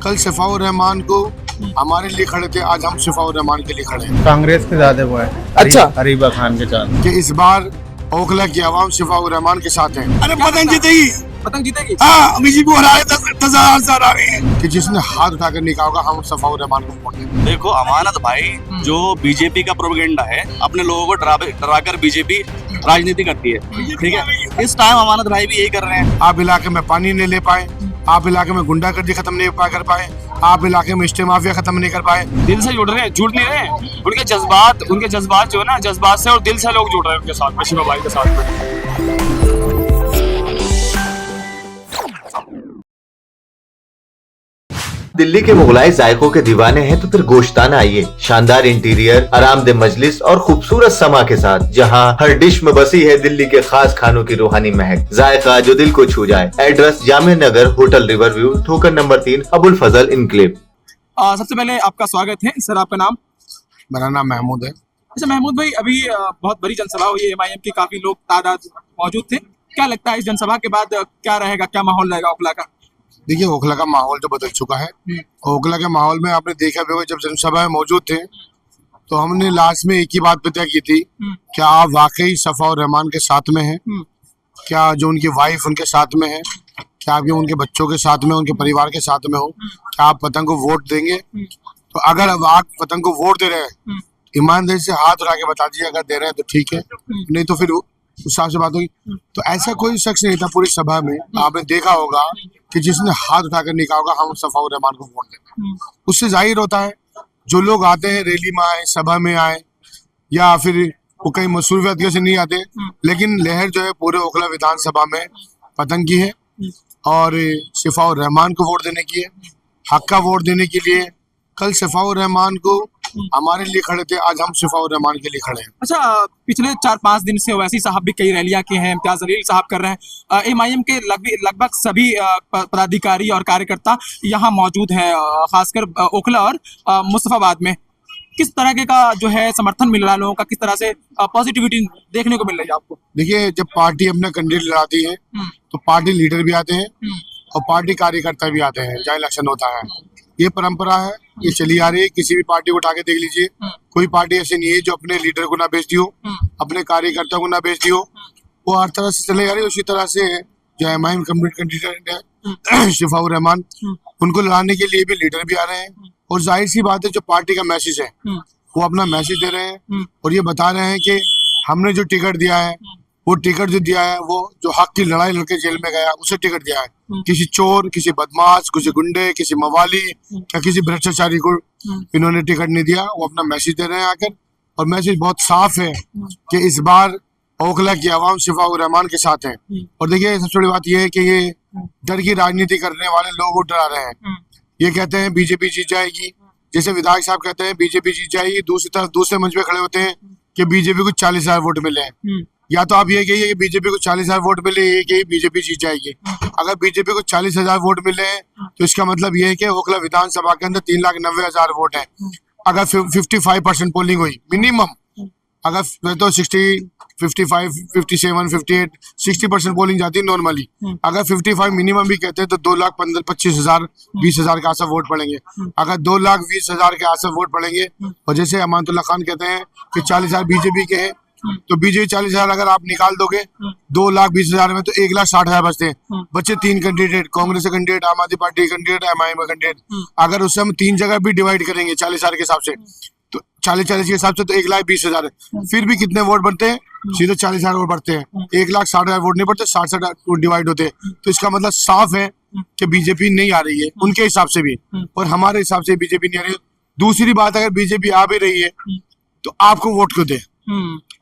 कल शफाउर रहमान को हमारे लिए खड़े थे, आज हम शफाउर रहमान के लिए खड़े हैं। कांग्रेस के ज्यादा वो है। अच्छा। अरीबा खान के साथ कि इस बार ओखला की आवाम शफाउर रहमान के साथ है। अरे पतंग जीतेगी, पतंग जीतेगी। हाँ बीजेपी हरा रहे 10,000 से हरा रहे हैं। कि जिसने हाथ उठाकर नहीं कहा होगा हम शफाउर रहमान को वोट देंगे। देखो अमानत भाई, जो बीजेपी का प्रोपेगेंडा है, अपने लोगों को डराकर बीजेपी राजनीति करती है, ठीक है। इस टाइम अमानत भाई भी यही कर रहे हैं। आप इलाके में पानी नहीं ले पाए, आप इलाके में गुंडागर्दी खत्म नहीं कर पाए, आप इलाके में स्टे माफिया खत्म नहीं कर पाए। दिल से जुड़ रहे हैं, जुड़ नहीं रहे हैं। उनके जज्बात जो है ना, जज्बात से और दिल से लोग जुड़ रहे हैं उनके साथ में, शिवा भाई के साथ में। दिल्ली के मुगलाई जायकों के दीवाने हैं तो फिर गोश्ताना आइए। शानदार इंटीरियर, आरामदेह मजलिस और खूबसूरत समा के साथ, जहां हर डिश में बसी है दिल्ली के खास खानों की रूहानी महक, जायका जो दिल को छू जाए। Address Jamia Nagar, hotel river view, ठोकर नंबर 3, अबुल फजल इनक्लेव। सबसे पहले आपका स्वागत है सर। आपका नाम? मेरा नाम महमूद है। अच्छा महमूद भाई, अभी बहुत बड़ी जनसभा हुई है, एमआईएम की काफी लोग तादाद मौजूद थे। क्या लगता है इस जनसभा के बाद क्या रहेगा, क्या माहौल रहेगा ओखला का? देखिए, ओखला का माहौल तो बदल चुका है। ओखला के माहौल में आपने देखा भी होगा, जब जनसभा में मौजूद थे तो हमने लास्ट में एक ही बात तय की थी, क्या आप वाकई शफाउर रहमान के साथ में हैं? क्या जो उनकी वाइफ उनके साथ में है, क्या आप उनके बच्चों के साथ में, उनके परिवार के साथ में हो? क्या आप पतंग को वोट देंगे? तो अगर अब आप पतंग को वोट दे रहे हैं, ईमानदारी से हाथ उठा के बता दीजिए, अगर दे रहे हैं तो ठीक है, नहीं तो फिर उस हिसाब से बात होगी। तो ऐसा कोई शख्स नहीं था पूरी सभा में, आपने देखा होगा, कि जिसने हाथ उठाकर नहीं कहा होगा हम शफाउर रहमान को वोट देंगे। उससे जाहिर होता है जो लोग आते हैं, रैली में आए, सभा में आए, या फिर वो कई मसरूफियत से नहीं आते, लेकिन लहर जो है पूरे ओखला विधानसभा में पतंग की है और शफाउर रहमान को वोट देने की है। हक का वोट देने के लिए कल शफाउर रहमान को हमारे लिए खड़े थे, आज हम शफाउर रहमान के लिए खड़े हैं। अच्छा, पिछले 4-5 दिन से ओवैसी साहब भी कई रैलियां की हैं, इम्तियाज जलील साहब कर रहे हैं। एमआईएम के लगभग सभी पदाधिकारी और कार्यकर्ता यहाँ मौजूद हैं, खासकर ओखला और मुस्तफाबाद में। किस तरह के का जो है समर्थन मिल रहा है लोगों का, किस तरह से पॉजिटिविटी देखने को मिल रही है आपको? देखिए, जब पार्टी अपना कैंडिडेट लड़ाती है तो पार्टी लीडर भी आते हैं और पार्टी कार्यकर्ता भी आते हैं जहाँ इलेक्शन होता है। ये परंपरा है, ये चली आ रही है। किसी भी पार्टी को उठा के देख लीजिए, कोई पार्टी ऐसी नहीं है जो अपने लीडर को ना बेचती हो, अपने कार्यकर्ता को ना बेचती हो। वो हर तरह से चले आ रही है। उसी तरह से जो एमआईएम कैंडिडेट है शफाउर रहमान, उनको लड़ाने के लिए भी लीडर भी आ रहे हैं। और जाहिर सी बात है, जो पार्टी का मैसेज है वो अपना मैसेज दे रहे हैं और ये बता रहे हैं कि हमने जो टिकट दिया है, वो टिकट जो दिया है, वो जो हक की लड़ाई लड़के जेल में गया उसे टिकट दिया है। किसी चोर, किसी बदमाश, किसी गुंडे, किसी मवाली या किसी भ्रष्टाचारी को इन्होंने टिकट नहीं दिया। वो अपना मैसेज दे रहे हैं आकर, और मैसेज बहुत साफ है कि इस बार ओखला की आवाम शफाउर रहमान के साथ है। और देखिए, सबसे बड़ी बात यह है कि ये डर की राजनीति करने वाले लोग को डरा रहे हैं। ये कहते हैं बीजेपी जीत जाएगी, जैसे विधायक साहब कहते हैं बीजेपी जीत जाएगी, दूसरी तरफ दूसरे मंच पे खड़े होते हैं कि बीजेपी को 40,000 वोट मिले हैं। या तो आप ये कहिए कि बीजेपी को 40,000 वोट मिले, ये कहिए बीजेपी जीत जाएगी। अगर बीजेपी को 40,000 वोट मिले हैं तो इसका मतलब ये है कि ओखला विधानसभा के अंदर 3,90,000 वोट है। अगर 55% पोलिंग हुई मिनिमम, अगर तो 60, 55, 57, 58, 60% पोलिंग जाती है नॉर्मली। अगर 55 मिनिमम भी कहते हैं तो 2,25,000, 20,000 के आसपास वोट पड़ेंगे। अगर 2,20,000 के आसपास वोट पड़ेंगे, और जैसे अमानतुल्लाह खान कहते हैं कि 40,000 बीजेपी के हैं, तो बीजेपी 40,000 अगर आप निकाल दोगे 2,20,000 में, तो 1,60,000 बचते हैं। बच्चे 3 कैंडिडेट, कांग्रेस का कैंडिडेट, आम आदमी पार्टी कैंडिडेट, एमआईएम का कैंडिडेट। अगर उससे हम 3 जगह भी डिवाइड करेंगे 40,000 के हिसाब से, तो 40-40 के हिसाब से तो 1,20,000 है। फिर भी कितने वोट बढ़ते हैं? सीधे 40,000 वोट बढ़ते हैं। 1,60,000 वोट नहीं बढ़ते, 60 वोट डिवाइड होते हैं। तो इसका मतलब साफ है कि बीजेपी नहीं आ रही है उनके हिसाब से भी, और हमारे हिसाब से बीजेपी नहीं आ रही है। दूसरी बात, अगर बीजेपी आ भी रही है तो आपको वोट क्यों दे?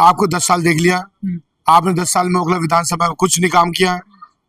आपको 10 साल देख लिया, आपने 10 साल में ओखला विधानसभा में कुछ नहीं काम किया।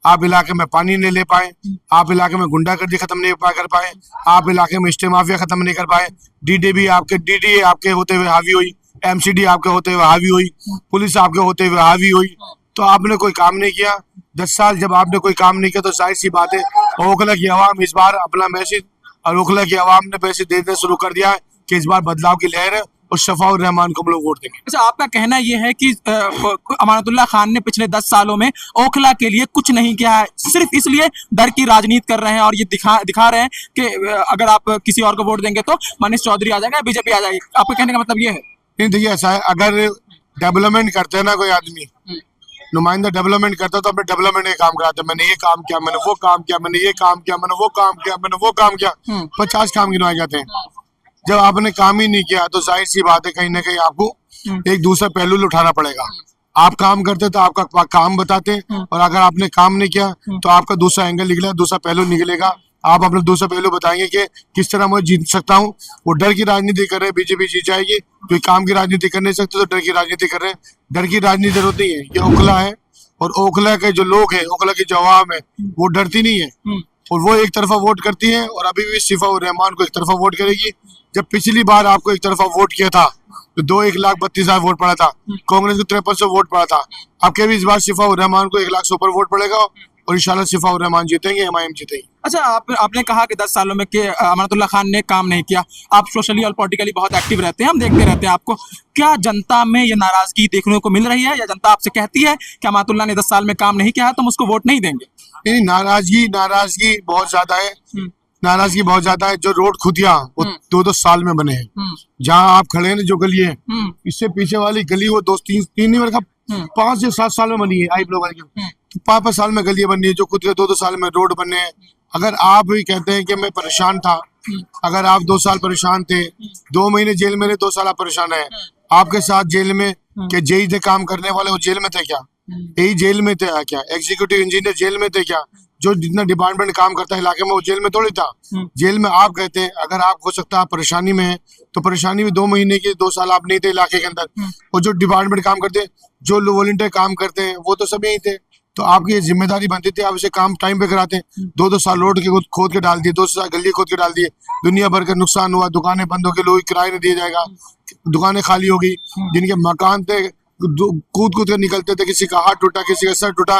आप इलाके में पानी नहीं ले पाए, आप इलाके में गुंडागर्दी खत्म नहीं कर पाए, आप इलाके में स्टे माफिया खत्म नहीं कर पाए। डीडीए आपके होते हुए हावी हुई, एमसीडी आपके होते हुए हावी हुई, पुलिस आपके होते हुए हावी हुई। तो आपने कोई काम नहीं किया। 10 साल जब आपने कोई काम नहीं किया तो जाहिर सी बात है ओखला की आवाम इस बार अपना मैसेज, और ओखला की आवाम ने मैसेज देना शुरू कर दिया है कि इस बार बदलाव की लहर है और शफाउर रहमान को हम लोग वोट देंगे। अच्छा, आपका कहना यह है कि अमानतुल्लाह खान ने पिछले 10 सालों में ओखला के लिए कुछ नहीं किया है, सिर्फ इसलिए डर की राजनीति कर रहे हैं और ये दिखा रहे हैं कि अगर आप किसी और को वोट देंगे तो मनीष चौधरी आ जाएगा, बीजेपी आ जाएगी। आपका कहने का मतलब ये है? नहीं, देखिए ऐसा है, अगर डेवलपमेंट करते हैं ना कोई आदमी, नुमाइंदा डेवलपमेंट करता है तो अपने डेवलपमेंट के काम कराते हैं। मैंने ये काम किया, मैंने वो काम किया, मैंने ये काम किया, मैंने वो काम किया, मैंने वो काम किया, 50 काम गिनवाए जाते हैं। जब आपने काम ही नहीं किया तो जाहिर सी बात है कहीं ना कहीं आपको एक दूसरा पहलू उठाना पड़ेगा। आप काम करते तो आपका काम बताते, और अगर आपने काम नहीं किया तो आपका दूसरा एंगल निकलेगा, दूसरा पहलू निकलेगा। आप अपना दूसरा पहलू बताएंगे कि किस तरह मैं जीत सकता हूँ। वो डर की राजनीति कर रहे हैं, बीजेपी जीत जाएगी। कोई काम की राजनीति कर नहीं सकते तो डर की राजनीति कर रहे हैं। डर की राजनीति होती है, ये ओखला है, और ओखला के जो लोग हैं, ओखला की जो आवाम है, वो डरती नहीं है, और वो एक तरफा वोट करती है, और अभी भी शफाउर रहमान को एक तरफा वोट करेगी। जब पिछली बार आपको एक तरफा वोट किया था तो 2,31,000 वोट पड़ा था, कांग्रेस को 5300 वोट पड़ा था। आपके भी इस बार शफाउर रहमान को 1 लाख से ऊपर वोट पड़ेगा, और इंशाल्लाह शफाउर रहमान जीतेंगे, MIM जीतेगी। अच्छा, आपने कहा कि 10 सालों में कि अमानतुल्लाह खान ने काम नहीं किया। आप सोशली और पॉलिटिकली बहुत एक्टिव रहते हैं, हम देखते रहते हैं आपको। क्या जनता में ये नाराजगी देखने को मिल रही है, या जनता आपसे कहती है कि अमानतुल्लाह ने 10 साल में काम नहीं किया है तो हम उसको वोट नहीं देंगे? नहीं, नाराजगी बहुत ज्यादा है। नाराजगी बहुत ज्यादा है। जो रोड खुदिया वो 2-2 साल में बने हैं। जहाँ आप खड़े हैं, जो गली है, इससे पीछे वाली गली वो 5 से 7 साल में बनी है। आई ब्लॉक वाली 5 साल में गलियां बनी है, जो खुद के 2-2 साल में रोड बने हैं। अगर आप भी कहते हैं कि मैं परेशान था, अगर आप 2 साल परेशान थे, 2 महीने जेल में रहे, 2 साल आप परेशान है, आपके साथ जेल में के जेई थे काम करने वाले, वो जेल में थे क्या? यही जेल में थे क्या? एग्जीक्यूटिव इंजीनियर जेल में थे क्या? जो जितना डिपार्टमेंट काम करता है इलाके में, वो जेल में थोड़ी था। जेल में आप कहते हैं, अगर आप हो सकता है परेशानी में है तो परेशानी में 2 महीने की 2 साल आप नहीं थे इलाके के अंदर। और जो डिपार्टमेंट काम करते हैं, जो वॉलंटियर काम करते हैं, वो तो सब यही थे। तो आपकी ये जिम्मेदारी बनती थी, आप इसे काम टाइम पे कराते हैं। 2-2 साल रोड के खोद के डाल दिए, 2 साल गली खोद के डाल दिए, दुनिया भर का नुकसान हुआ, दुकानें बंद हो गई, लोग किराए नहीं दिया जाएगा, दुकानें खाली हो गई, जिनके मकान थे कूद के निकलते थे, किसी का हाथ टूटा, किसी का सर टूटा,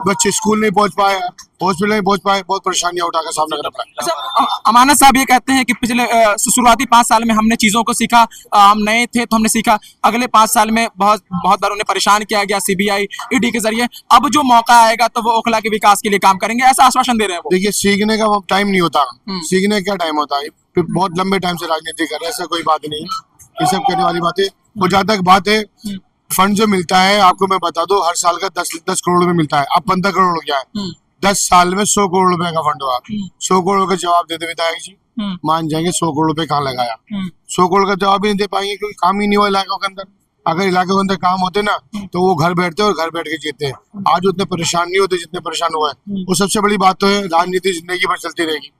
बच्चे स्कूल नहीं पहुंच पाए, हॉस्पिटल नहीं पहुंच पाए, बहुत परेशानियां उठाकर सामना करना पड़ा। अच्छा, अमानत साहब ये कहते हैं कि पिछले शुरुआती 5 साल में हमने चीजों को सीखा, हम नए थे तो हमने सीखा। अगले 5 साल में बहुत बार उन्हें परेशान किया गया CBI ED के जरिए। अब जो मौका आएगा तो वो ओखला के विकास के लिए काम करेंगे, ऐसा आश्वासन दे रहे हैं वो। देखिए, सीखने का टाइम नहीं होता, सीखने का टाइम होता है। बहुत लंबे टाइम से राजनीति कर रहे हैं, ऐसा कोई बात नहीं है, ये सब करने वाली बात है। और जहाँ तक बात है फंड जो मिलता है, आपको मैं बता दूं, हर साल का 10 करोड़ में मिलता है। अब 15 करोड़ हो गया है। 10 साल में 100 करोड़ रुपए का फंड हुआ। 100 करोड़ का जवाब दे दे विधायक जी, मान जाएंगे 100 करोड़ रुपए कहाँ लगाया। 100 करोड़ का जवाब ही नहीं दे पाएंगे, क्योंकि काम ही नहीं हुआ इलाकों के अंदर। अगर इलाके के अंदर काम होते ना तो वो घर बैठते और घर बैठ के जीते हैं। आज उतने परेशान नहीं होते जितने परेशान हुए हैं। वो सबसे बड़ी बात तो है, राजनीति जिंदगी भर चलती रहेगी।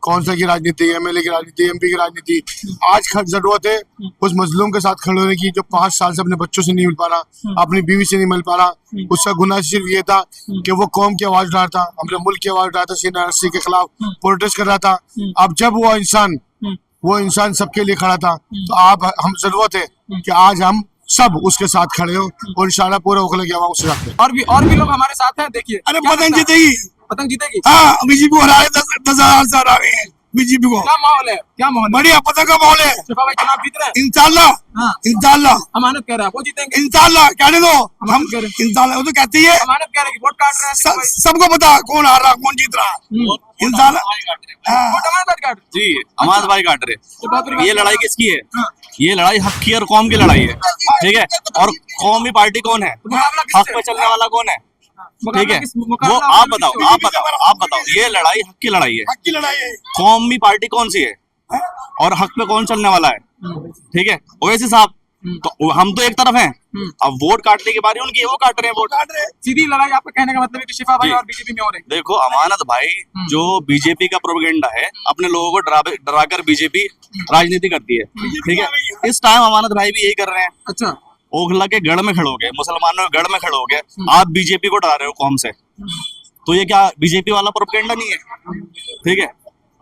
कौन सा की राजनीति, MLA की राजनीति, MP की राजनीति। आज जरूरत है उस मजलूम के साथ खड़े होने की, जो 5 साल से अपने बच्चों से नहीं मिल पा रहा, अपनी बीवी से नहीं मिल पा रहा। उसका गुनाह सिर्फ ये था कि वो कौम की आवाज उठा था, अपने मुल्क की आवाज उठा था, CNRC के खिलाफ प्रोटेस्ट कर रहा था। अब जब वो इंसान सबके लिए खड़ा था, तो आप हम जरूरत है कि आज हम सब उसके साथ खड़े हो, और इंशाल्लाह पूरा ओखला की आवाज उसके साथ है। और भी लोग हमारे साथ हैं, देखिए। अरे पतंग जीतेगी, पतंग जीतेगी। हाँ, बीजेपी को हरा 10,000 से हरा रहे हैं बीजेपी को। क्या माहौल है, क्या माहौल है? बढ़िया पतंग का माहौल है। शफा भाई चुनाव जीत रहे हैं इंशाल्लाह, हाँ। इंशाल्लाह अमानत कह रहा है वो जीतेंगे। इंशाल्लाह कहने दो, हम अमानत कह रहे हैं। इंशाल्लाह वो तो कहती है। अमानत कह रहे हैं कि वोट काट रहे हैं शफा भाई। सबको पता कौन हार रहा, कौन जीत रहा। इंशाल्लाह वोट अमानत काट जी, अमानत भाई काट तो बात रहे। रही ये लड़ाई किसकी है? ये लड़ाई हक की और कौम की लड़ाई है, ठीक है। और कौमी पार्टी कौन है? मुकाबला हक किससे? पे चलने वाला कौन है? ठीक है, वो मुकाबला आप बताओ, ये लड़ाई हक की लड़ाई है। हक की लड़ाई है। कौमी पार्टी कौन सी है और हक पे कौन चलने वाला है? ठीक है, ओवैसी साहब, तो हम तो एक तरफ हैं। अब वोट काटने की बारी उनकी है, वो काट रहे हैं वोट। सीधी लड़ाई आपका कहने का मतलब है कि शिफा भाई जी। और बीजेपी में हो रही है। देखो अमानत भाई, जो बीजेपी का प्रोपेगेंडा है, अपने लोगों को डराकर बीजेपी राजनीति करती है, ठीक है। इस टाइम अमानत भाई भी यही कर रहे हैं। अच्छा, ओखला के गढ़ में खड़े हो गए, मुसलमानों के गढ़ में खड़े हो गए, आप बीजेपी को डरा रहे हो कौम से। तो ये क्या बीजेपी वाला प्रोपेगेंडा नहीं है? ठीक है,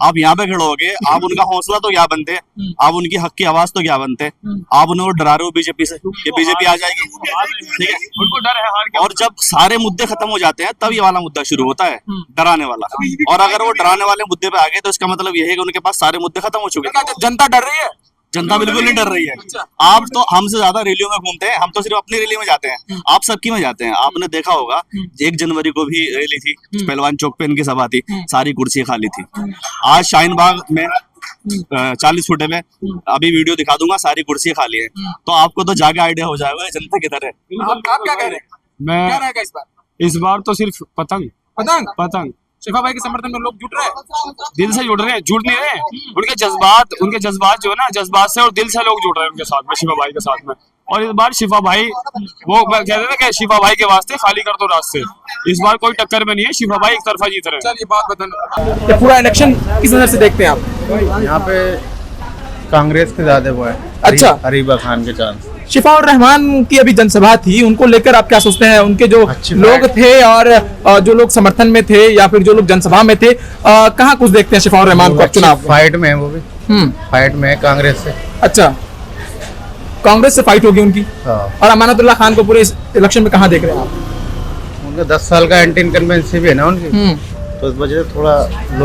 आप यहाँ पे खड़े हो गए, आप उनका हौसला तो क्या बनते, आप उनकी हक की आवाज तो क्या बनते, आप उन्हें डरा रहे हो बीजेपी से कि बीजेपी आ जाएगी, ठीक है। उनको डर है हार और जब सारे मुद्दे खत्म हो जाते हैं, तब ये वाला मुद्दा शुरू होता है, डराने वाला। और अगर वो डराने वाले मुद्दे पे आ गए, तो इसका मतलब ये है कि उनके पास सारे मुद्दे खत्म हो चुके हैं। क्या जनता डर रही है? जनता बिल्कुल नहीं डर रही है। आप तो हमसे ज्यादा रैलियों में घूमते हैं, हम तो सिर्फ अपनी रैली में जाते हैं, आप सबकी में जाते हैं। आपने देखा होगा 1 जनवरी को भी रैली थी, पहलवान चौक पे इनकी सभा थी, सारी कुर्सी खाली थी। आज शाहीन बाग में 40 फुटे में अभी वीडियो दिखा दूंगा, सारी कुर्सी खाली है। तो आपको तो जाके आइडिया हो जाएगा ये जनता किधर है। आप क्या कह रहे हैं, क्या मैं रहेगा इस बार? इस बार तो सिर्फ पतंग पतंग शिफा भाई के समर्थन में लोग जुट रहे हैं, दिल से जुड़ रहे हैं, जुड़ नहीं रहे हैं। उनके जज्बात जो है ना, जज्बात से और दिल से लोग जुड़ रहे हैं उनके साथ में, शिफा भाई के साथ में। और इस बार शिफा भाई वो कहते थे कि शिफा भाई के वास्ते खाली कर दो रास्ते। इस बार कोई टक्कर में नहीं है, शिफा भाई एक तरफा जीत रहे हैं। चलिए बहुत धन्यवाद। ये पूरा इलेक्शन किस नजर से देखते हैं आप? यहाँ पे कांग्रेस के ज्यादा वो है। अच्छा। हरीबा खान के चांस। शिफा और रहमान की अभी जनसभा थी, उनको लेकर आप क्या सोचते हैं? उनके जो अच्छी लोग बात। थे और जो लोग समर्थन में थे या फिर जो लोग जनसभा में थे, कहाँ कुछ देखते हैं शिफा और रहमान को अच्छी चुनाव? फाइट में है वो भी, फाइट में है कांग्रेस से। अच्छा, कांग्रेस से फाइट होगी उनकी। हाँ। और अमानतुल्लाह खान को पूरे इस इलेक्शन में कहाँ देख रहे हैं आप? उनका 10 साल का एंटी इनकम्बेंसी भी है ना उनकी, तो इस वजह से थोड़ा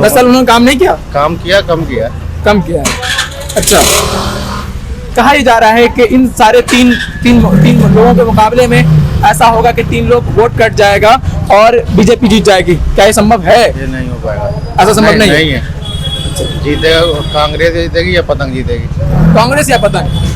10 साल उन्होंने काम नहीं किया? काम किया, कम किया। कम किया है। अच्छा, कहा ही जा रहा है कि इन सारे तीन लोगों के मुकाबले में ऐसा होगा कि 3 लोग वोट कट जाएगा और बीजेपी जीत जाएगी। क्या ये संभव है? ये नहीं हो पाएगा, ऐसा संभव नहीं है। जीतेगा कांग्रेस जीतेगी या पतंग जीतेगी? कांग्रेस या पतंग?